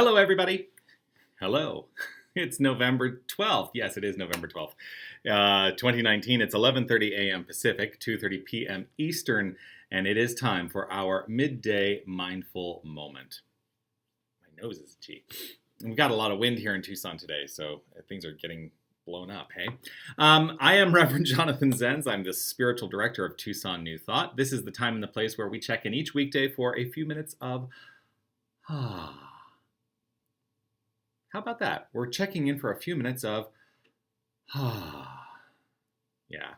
Hello, everybody. Hello. It's November 12th. Yes, it is November 12th, 2019. It's 11:30 a.m. Pacific, 2:30 p.m. Eastern, and it is time for our midday mindful moment. My nose is itchy. We've got a lot of wind here in Tucson today, so things are getting blown up, hey? I am Reverend Jonathan Zenz. I'm the spiritual director of Tucson New Thought. This is the time and the place where we check in each weekday for a few minutes of How about that? We're checking in for a few minutes of yeah.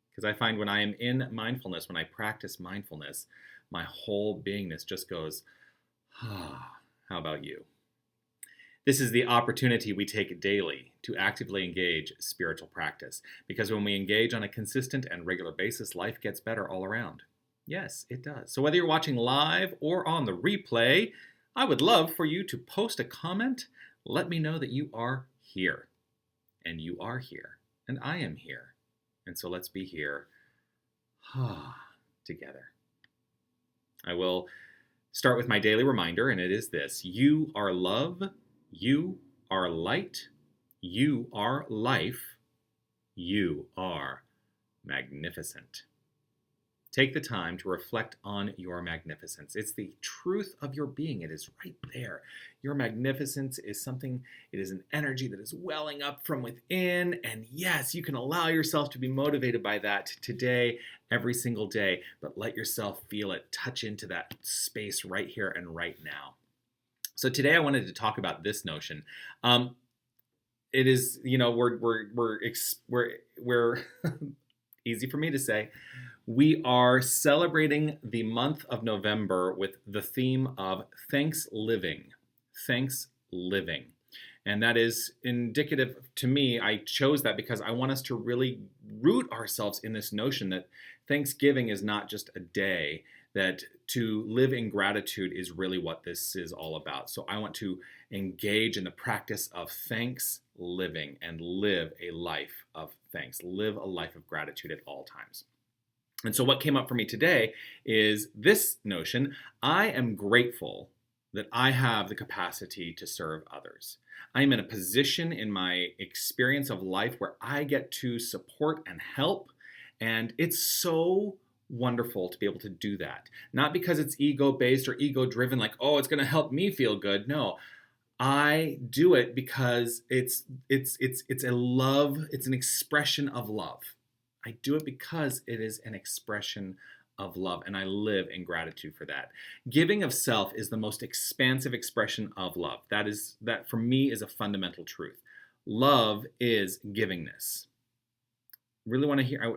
Because I find when I am in mindfulness, when I practice mindfulness, my whole beingness just goes, How about you? This is the opportunity we take daily to actively engage spiritual practice. Because when we engage on a consistent and regular basis, life gets better all around. Yes, it does. So whether you're watching live or on the replay, I would love for you to post a comment. Let me know that you are here. And you are here. And I am here. And so let's be here together. I will start with my daily reminder, and it is this. You are love. You are light. You are life. You are magnificent. Take the time to reflect on your magnificence. It's the truth of your being. It is right there. Your magnificence is something, it is an energy that is welling up from within. And yes, you can allow yourself to be motivated by that today, every single day, but let yourself feel it, touch into that space right here and right now. So today I wanted to talk about this notion. It is, we're easy for me to say. We are celebrating the month of November with the theme of Thanks Living. Thanks Living. And that is indicative to me. I chose that because I want us to really root ourselves in this notion that Thanksgiving is not just a day, that to live in gratitude is really what this is all about. So I want to engage in the practice of thanks living and live a life of thanks. Live a life of gratitude at all times. And so what came up for me today is this notion. I am grateful that I have the capacity to serve others. I am in a position in my experience of life where I get to support and help. And it's so wonderful to be able to do that. Not because it's ego-based or ego-driven, like, oh, it's going to help me feel good. No, I do it because it's a love, it's an expression of love. I do it because it is an expression of love, and I live in gratitude for that. Giving of self is the most expansive expression of love. That for me is a fundamental truth. Love is givingness. Really want to hear, I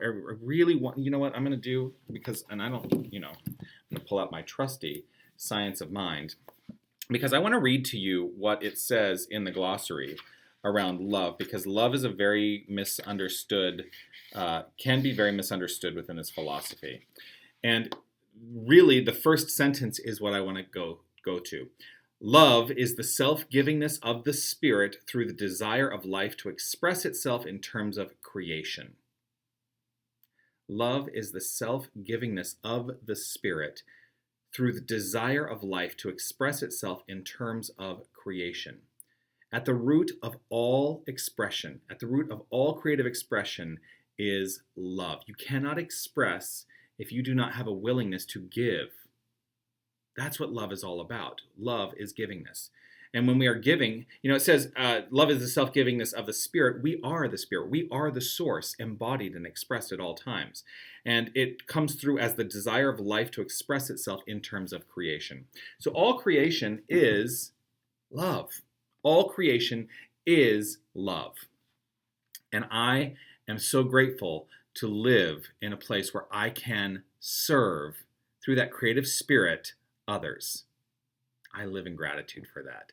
really want, you know what I'm going to do, because, and I don't, I'm going to pull out my trusty Science of Mind, because I want to read to you what it says in the glossary around love, because love is a very misunderstood, can be very misunderstood within this philosophy. And really, the first sentence is what I want to go to. Love is the self-givingness of the spirit through the desire of life to express itself in terms of creation. Love is the self-givingness of the spirit through the desire of life to express itself in terms of creation. At the root of all expression, at the root of all creative expression is love. You cannot express if you do not have a willingness to give. That's what love is all about. Love is givingness. And when we are giving, it says love is the self-givingness of the spirit. We are the spirit. We are the source embodied and expressed at all times. And it comes through as the desire of life to express itself in terms of creation. So all creation is love. All creation is love. And I am so grateful to live in a place where I can serve through that creative spirit others. I live in gratitude for that.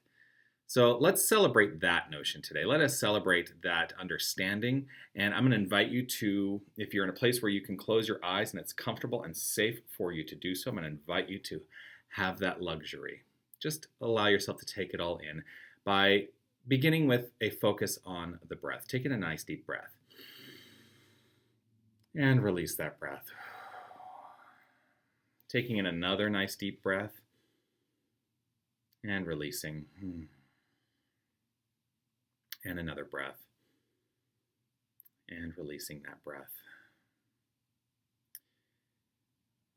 So let's celebrate that notion today. Let us celebrate that understanding. And I'm going to invite you to, if you're in a place where you can close your eyes and it's comfortable and safe for you to do so, I'm going to invite you to have that luxury. Just allow yourself to take it all in by beginning with a focus on the breath. Take in a nice deep breath. And release that breath. Taking in another nice deep breath. And releasing. And another breath. And releasing that breath.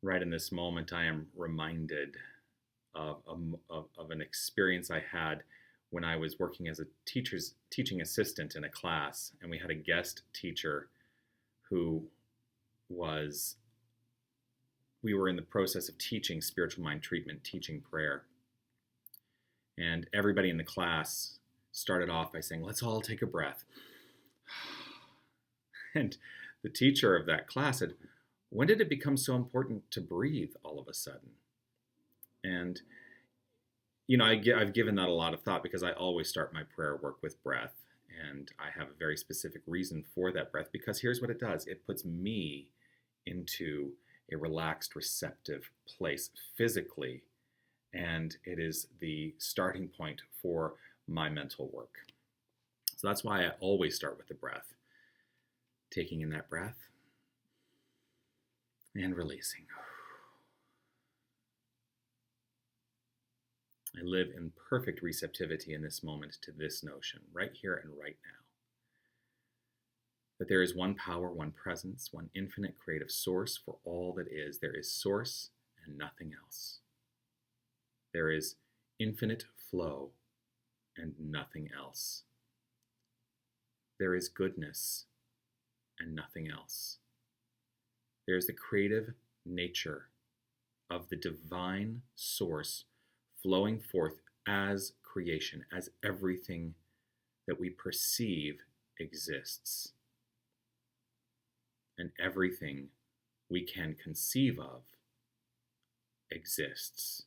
Right in this moment, I am reminded of an experience I had when I was working as a teaching assistant in a class, and we had a guest teacher who was, we were in the process of teaching spiritual mind treatment, teaching prayer. And everybody in the class started off by saying, let's all take a breath. And the teacher of that class said, when did it become so important to breathe all of a sudden? And, I've given that a lot of thought because I always start my prayer work with breath. And I have a very specific reason for that breath, because here's what it does. It puts me into a relaxed, receptive place physically. And it is the starting point for my mental work. So that's why I always start with the breath. Taking in that breath and releasing. I live in perfect receptivity in this moment to this notion, right here and right now. That there is one power, one presence, one infinite creative source for all that is. There is source and nothing else. There is infinite flow and nothing else. There is goodness and nothing else. There is the creative nature of the divine source flowing forth as creation, as everything that we perceive exists. And everything we can conceive of exists,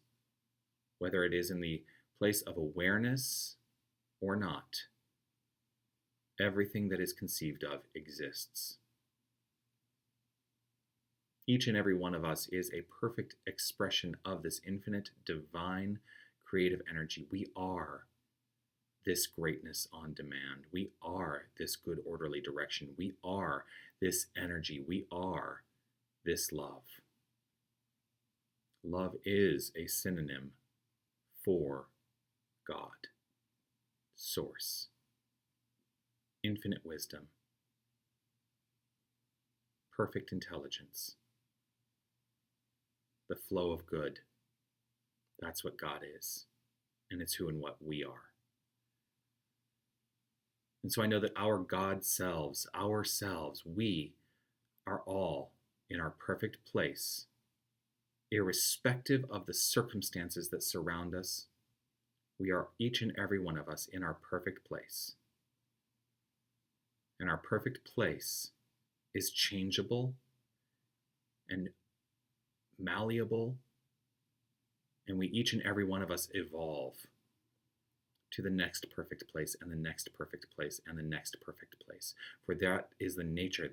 whether it is in the place of awareness or not. Everything that is conceived of exists. Each and every one of us is a perfect expression of this infinite, divine, creative energy. We are this greatness on demand. We are this good, orderly direction. We are this energy. We are this love. Love is a synonym for God, source, infinite wisdom, perfect intelligence, the flow of good. That's what God is, and it's who and what we are. And so I know that our God selves, ourselves, we are all in our perfect place, irrespective of the circumstances that surround us. We are, each and every one of us, in our perfect place. And our perfect place is changeable and malleable, and we, each and every one of us, evolve to the next perfect place and the next perfect place and the next perfect place. For that is the nature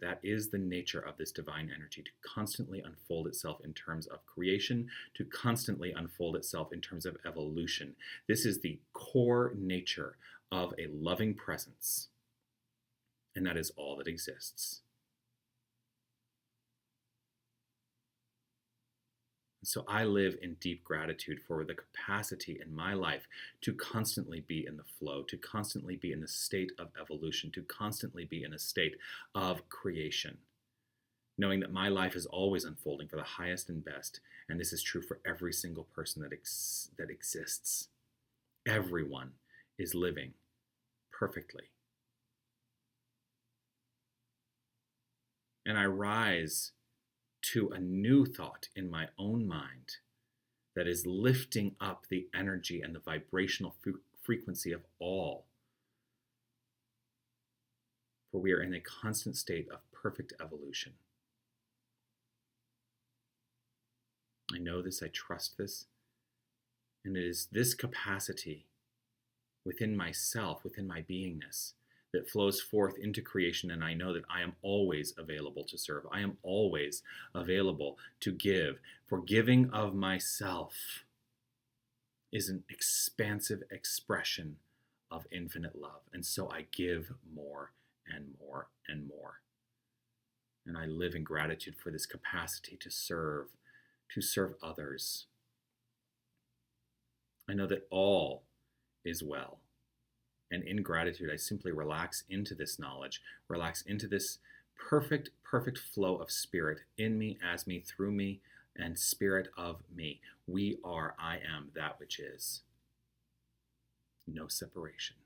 of this divine energy, to constantly unfold itself in terms of creation, to constantly unfold itself in terms of evolution. This is the core nature of a loving presence, and that is all that exists. So I live in deep gratitude for the capacity in my life to constantly be in the flow, to constantly be in a state of evolution, to constantly be in a state of creation, knowing that my life is always unfolding for the highest and best, and this is true for every single person that exists. Everyone is living perfectly. And I rise to a new thought in my own mind that is lifting up the energy and the vibrational frequency of all. For we are in a constant state of perfect evolution. I know this, I trust this, and it is this capacity within myself, within my beingness, that flows forth into creation, and I know that I am always available to serve. I am always available to give. For giving of myself is an expansive expression of infinite love, and so I give more and more and more. And I live in gratitude for this capacity to serve others. I know that all is well. And in gratitude, I simply relax into this knowledge, relax into this perfect, perfect flow of spirit in me, as me, through me, and spirit of me. We are, I am that which is. No separation.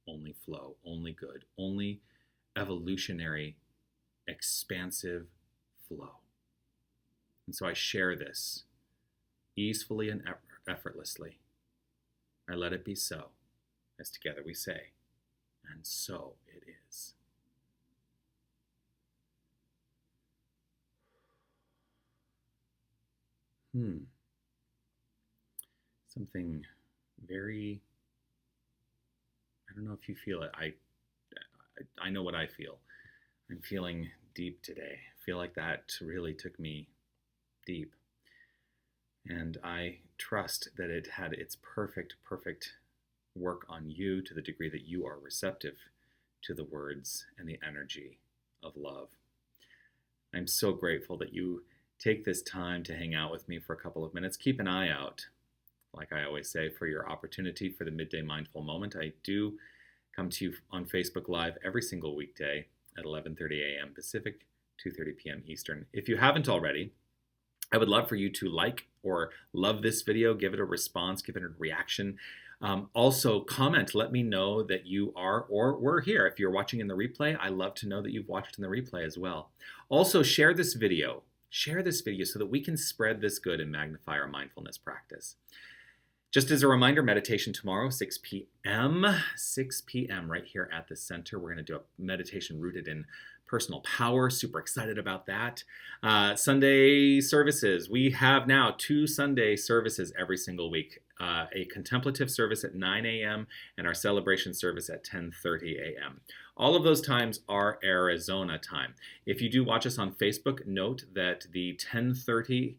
Only flow, only good, only evolutionary, expansive flow. And so I share this easefully and effortlessly. I let it be so, as together we say, and so it is. Something very, I don't know if you feel it. I know what I feel. I'm feeling deep today. I feel like that really took me deep. And I trust that it had its perfect, perfect work on you to the degree that you are receptive to the words and the energy of love. I'm so grateful that you take this time to hang out with me for a couple of minutes. Keep an eye out, like I always say, for your opportunity for the Midday Mindful Moment. I do come to you on Facebook Live every single weekday at 11:30 a.m. Pacific, 2:30 p.m. Eastern. If you haven't already, I would love for you to like or love this video, give it a response, give it a reaction. Also, comment, let me know that you are or were here. If you're watching in the replay, I love to know that you've watched in the replay as well. Also, share this video. Share this video so that we can spread this good and magnify our mindfulness practice. Just as a reminder, meditation tomorrow, 6 p.m. 6 p.m. right here at the center. We're going to do a meditation rooted in personal power. Super excited about that. Sunday services. We have now 2 Sunday services every single week. A contemplative service at 9 a.m. and our celebration service at 10:30 a.m. All of those times are Arizona time. If you do watch us on Facebook, note that the 10:30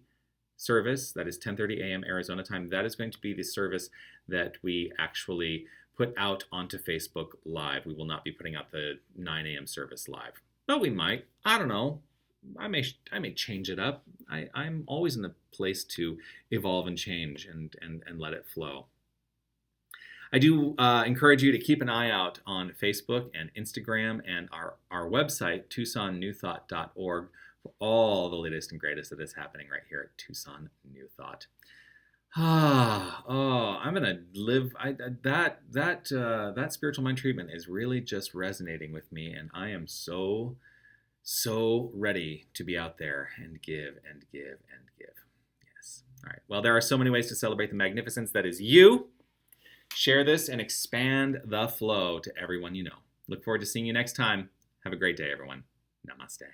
service, that is 10:30 a.m. Arizona time, that is going to be the service that we actually put out onto Facebook Live. We will not be putting out the 9 a.m. service live. But we might. I don't know. I may change it up. I'm always in the place to evolve and change and let it flow. I do encourage you to keep an eye out on Facebook and Instagram and our website, TucsonNewThought.org, for all the latest and greatest that is happening right here at Tucson New Thought. I'm gonna live. That spiritual mind treatment is really just resonating with me, and I am so ready to be out there and give and give and give. Yes. All right. Well, there are so many ways to celebrate the magnificence that is you. Share this and expand the flow to everyone you know. Look forward to seeing you next time. Have a great day, everyone. Namaste.